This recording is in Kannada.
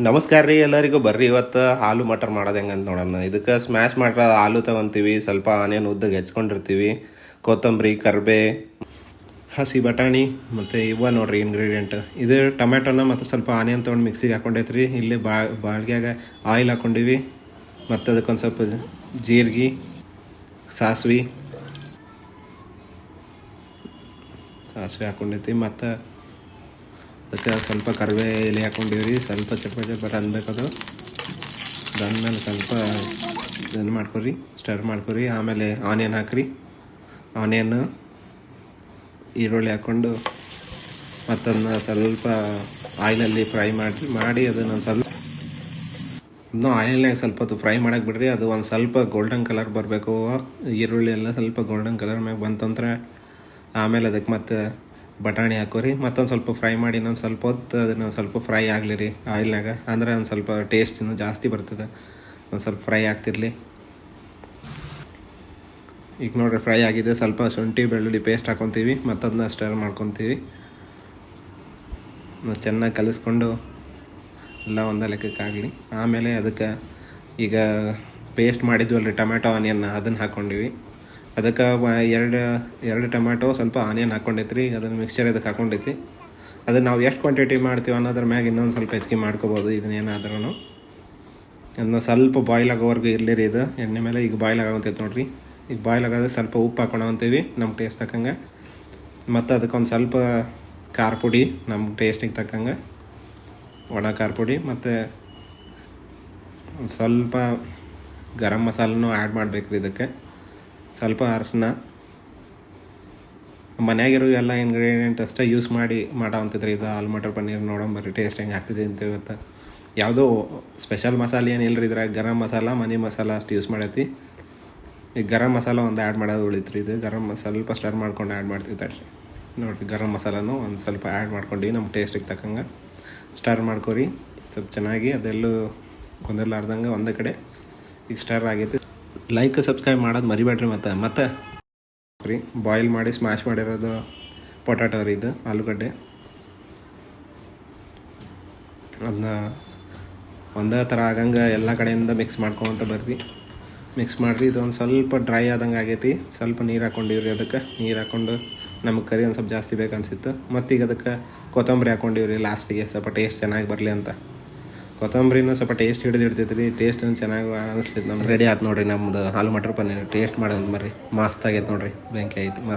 ನಮಸ್ಕಾರ ರೀ ಎಲ್ಲರಿಗೂ. ಬರ್ರಿ ಇವತ್ತು ಆಲೂ ಮಟರ್ ಮಾಡೋದು ಹೆಂಗಂತ ನೋಡೋಣ. ಇದಕ್ಕೆ ಸ್ಮ್ಯಾಶ್ ಮಟರ್ ಆಲೂ ತೊಗೊತೀವಿ, ಸ್ವಲ್ಪ ಆನಿಯನ್ ಉದ್ದಗೆ ಹೆಚ್ಕೊಂಡಿರ್ತೀವಿ, ಕೊತ್ತಂಬರಿ, ಕರ್ಬೇ, ಹಸಿ ಬಟಾಣಿ ಮತ್ತು ಇವ ನೋಡ್ರಿ ಇಂಗ್ರೀಡಿಯೆಂಟ್. ಇದು ಟೊಮೆಟೊನ ಮತ್ತು ಸ್ವಲ್ಪ ಆನಿಯನ್ ತೊಗೊಂಡು ಮಿಕ್ಸಿಗೆ ಹಾಕೊಂಡೈತ್ರಿ. ಇಲ್ಲಿ ಬಾಳ್ಗ್ಯಾಗ ಆಯಿಲ್ ಹಾಕ್ಕೊಂಡಿವಿ ಮತ್ತು ಅದಕ್ಕೊಂದು ಸ್ವಲ್ಪ ಜೀರಿಗೆ, ಸಾಸಿವೆ ಹಾಕ್ಕೊಂಡೈತಿ. ಮತ್ತು ಅದಕ್ಕೆ ಸ್ವಲ್ಪ ಕರಿಬೇ ಎಲೆ ಹಾಕ್ಕೊಂಡಿವ್ರಿ. ಸ್ವಲ್ಪ ಚಟ್ಪಟ ಅನ್ಬೇಕದು. ಅದಾದ್ಮೇಲೆ ಸ್ವಲ್ಪ ಇದನ್ನು ಮಾಡ್ಕೊರಿ, ಸ್ಟರ್ ಮಾಡ್ಕೊರಿ. ಆಮೇಲೆ ಆನಿಯನ್ ಹಾಕ್ರಿ. ಆನಿಯನ್, ಈರುಳ್ಳಿ ಹಾಕ್ಕೊಂಡು ಮತ್ತು ಅದನ್ನ ಸ್ವಲ್ಪ ಆಯಿಲಲ್ಲಿ ಫ್ರೈ ಮಾಡಿ ಅದನ್ನು ಸ್ವಲ್ಪ ಇನ್ನೂ ಆಯಿಲ್ನಾಗ ಸ್ವಲ್ಪ ಹೊತ್ತು ಫ್ರೈ ಮಾಡಕ್ಕೆ ಬಿಡ್ರಿ. ಅದು ಒಂದು ಸ್ವಲ್ಪ ಗೋಲ್ಡನ್ ಕಲರ್ ಬರಬೇಕು. ಈರುಳ್ಳಿ ಎಲ್ಲ ಸ್ವಲ್ಪ ಗೋಲ್ಡನ್ ಕಲರ್ ಮ್ಯಾಗ ಬಂತಂದ್ರೆ ಆಮೇಲೆ ಅದಕ್ಕೆ ಮತ್ತು ಬಟಾಣಿ ಹಾಕೋರಿ. ಮತ್ತೊಂದು ಸ್ವಲ್ಪ ಫ್ರೈ ಮಾಡಿ ಇನ್ನೊಂದು ಸ್ವಲ್ಪ ಹೊತ್ತು ಅದನ್ನು ಸ್ವಲ್ಪ ಫ್ರೈ ಆಗಲಿ ರೀ ಆಯಿಲ್ನಾಗ. ಅಂದರೆ ಒಂದು ಸ್ವಲ್ಪ ಟೇಸ್ಟ್ ಇನ್ನೂ ಜಾಸ್ತಿ ಬರ್ತದೆ. ಒಂದು ಸ್ವಲ್ಪ ಫ್ರೈ ಆಗ್ತಿರಲಿ. ಈಗ ನೋಡಿರಿ ಫ್ರೈ ಆಗಿದೆ. ಸ್ವಲ್ಪ ಶುಂಠಿ ಬೆಳ್ಳುಳ್ಳಿ ಪೇಸ್ಟ್ ಹಾಕ್ಕೊತೀವಿ ಮತ್ತು ಅದನ್ನ ಸ್ಟರ್ ಮಾಡ್ಕೊತೀವಿ. ಚೆನ್ನಾಗಿ ಕಲಿಸ್ಕೊಂಡು ಎಲ್ಲ ಒಂದೇ ಲೆಕ್ಕಕ್ಕಾಗಲಿ. ಆಮೇಲೆ ಅದಕ್ಕೆ ಈಗ ಪೇಸ್ಟ್ ಮಾಡಿದ್ವಲ್ರಿ ಟೊಮೆಟೊ ಆನಿಯನ್, ಅದನ್ನು ಹಾಕ್ಕೊಂಡಿವಿ. ಅದಕ್ಕೆ ಎರಡು ಟೊಮೆಟೊ ಸ್ವಲ್ಪ ಆನಿಯನ್ ಹಾಕ್ಕೊಂಡೈತ್ರಿ. ಅದನ್ನು ಮಿಕ್ಸ್ಚರ್ ಅದಕ್ಕೆ ಹಾಕ್ಕೊಂಡೈತಿ. ಅದನ್ನು ನಾವು ಎಷ್ಟು ಕ್ವಾಂಟಿಟಿ ಮಾಡ್ತೀವಿ ಅನ್ನೋದ್ರ ಮ್ಯಾಗ ಇನ್ನೊಂದು ಸ್ವಲ್ಪ ಹೆಚ್ಚಿಗೆ ಮಾಡ್ಕೋಬೋದು. ಇದನ್ನೇನಾದ್ರೂ ಅದನ್ನ ಸ್ವಲ್ಪ ಬಾಯ್ಲ್ ಆಗೋವರೆಗೂ ಇರಲಿ ರೀ. ಇದು ಎಣ್ಣೆ ಮೇಲೆ ಈಗ ಬಾಯ್ಲ್ ಆಗೋಂತೈತೆ ನೋಡಿರಿ. ಈಗ ಬಾಯ್ಲ್ ಆಗೋದ್ರೆ ಸ್ವಲ್ಪ ಉಪ್ಪು ಹಾಕ್ಕೊಂತೀವಿ ನಮ್ಮ ಟೇಸ್ಟ್ ತಕ್ಕಂಗೆ. ಮತ್ತು ಅದಕ್ಕೊಂದು ಸ್ವಲ್ಪ ಖಾರ ಪುಡಿ ನಮ್ಮ ಟೇಸ್ಟಿಗೆ ತಕ್ಕಂಗೆ, ಒಣ ಖಾರ ಪುಡಿ, ಮತ್ತು ಸ್ವಲ್ಪ ಗರಂ ಮಸಾಲನೂ ಆ್ಯಡ್ ಮಾಡ್ಬೇಕ್ರಿ ಇದಕ್ಕೆ. ಸ್ವಲ್ಪ ಅರಿಶಿನ. ಮನ್ಯಾಗಿರೋ ಎಲ್ಲ ಇಂಗ್ರೀಡಿಯೆಂಟ್ ಅಷ್ಟೇ ಯೂಸ್ ಮಾಡಿ ಮಾಡೋವಂಥದ್ರಿ ಇದು ಆಲೂ ಮಟರ್ ಪನ್ನೀರ್. ನೋಡೋಂಬರ್ರಿ ಟೇಸ್ಟ್ ಹೆಂಗೆ ಆಗ್ತಿದೆ ಅಂತ. ಇವತ್ತು ಯಾವುದೋ ಸ್ಪೆಷಲ್ ಮಸಾಲೆ ಏನಿಲ್ಲ ರೀ ಇದ್ರಾಗ. ಗರಂ ಮಸಾಲ, ಮನೆ ಮಸಾಲ ಅಷ್ಟು ಯೂಸ್ ಮಾಡೈತಿ. ಈಗ ಗರಂ ಮಸಾಲ ಒಂದು ಆ್ಯಡ್ ಮಾಡೋದು ಉಳಿತ್ರಿ. ಇದು ಗರಂ ಸ್ವಲ್ಪ ಸ್ಟರ್ ಮಾಡ್ಕೊಂಡು ಆ್ಯಡ್ ಮಾಡ್ತೀವಿ ತಡ್ರಿ. ನೋಡಿರಿ ಗರಂ ಮಸಾಲನೂ ಒಂದು ಸ್ವಲ್ಪ ಆ್ಯಡ್ ಮಾಡ್ಕೊಂಡು ನಮ್ಮ ಟೇಸ್ಟಿಗೆ ತಕ್ಕಂಗೆ ಸ್ಟರ್ ಮಾಡ್ಕೊರಿ ಸ್ವಲ್ಪ ಚೆನ್ನಾಗಿ. ಅದೆಲ್ಲೂ ಗೊಂದಲಾರ್ದಂಗೆ ಒಂದೇ ಕಡೆ ಈಗ ಸ್ಟರ್ ಆಗೈತಿ. ಲೈಕ್ ಸಬ್ಸ್ಕ್ರೈಬ್ ಮಾಡೋದು ಮರಿಬೇಡ್ರಿ. ಮತ್ತೆ ರೀ ಬಾಯ್ಲ್ ಮಾಡಿ ಸ್ಮ್ಯಾಶ್ ಮಾಡಿರೋದು ಪೊಟ್ಯಾಟೊ ರೀ, ಇದು ಆಲೂಗಡ್ಡೆ. ಅದನ್ನ ಒಂದೇ ಥರ ಆಗಂಗೆ ಎಲ್ಲ ಕಡೆಯಿಂದ ಮಿಕ್ಸ್ ಮಾಡ್ಕೊತ ಬರ್ರಿ. ಮಿಕ್ಸ್ ಮಾಡಿರಿ. ಇದೊಂದು ಸ್ವಲ್ಪ ಡ್ರೈ ಆದಂಗೆ ಆಗೈತಿ. ಸ್ವಲ್ಪ ನೀರು ಹಾಕ್ಕೊಂಡಿವ್ರಿ. ಅದಕ್ಕೆ ನೀರು ಹಾಕ್ಕೊಂಡು ನಮಗೆ ಕರಿ ಒಂದು ಸ್ವಲ್ಪ ಜಾಸ್ತಿ ಬೇಕನ್ಸಿತ್ತು. ಮತ್ತೀಗ ಅದಕ್ಕೆ ಕೊತ್ತಂಬರಿ ಹಾಕ್ಕೊಂಡಿವ್ರಿ ಲಾಸ್ಟಿಗೆ, ಸ್ವಲ್ಪ ಟೇಸ್ಟ್ ಚೆನ್ನಾಗಿ ಬರಲಿ ಅಂತ. ಕೊತ್ತಂಬರಿನೂ ಸ್ವಲ್ಪ ಟೇಸ್ಟ್ ಹಿಡಿದಿರ್ತೈತೆ ರೀ. ಟೇಸ್ಟನ್ನು ಚೆನ್ನಾಗಿ ಅನಿಸ್ತೈತೆ. ನಮ್ಗೆ ರೆಡಿ ಆಯ್ತು ನೋಡಿರಿ ನಮ್ಮದು ಆಲೂ ಮಟರ್ ಪನ್ನೀರ್. ಟೇಸ್ಟ್ ಮಾಡೋದು ಬರ್ರಿ. ಮಸ್ತ್ ಆಗೈತೆ ನೋಡಿರಿ. ಬೆಂಕಿ ಐತಿ.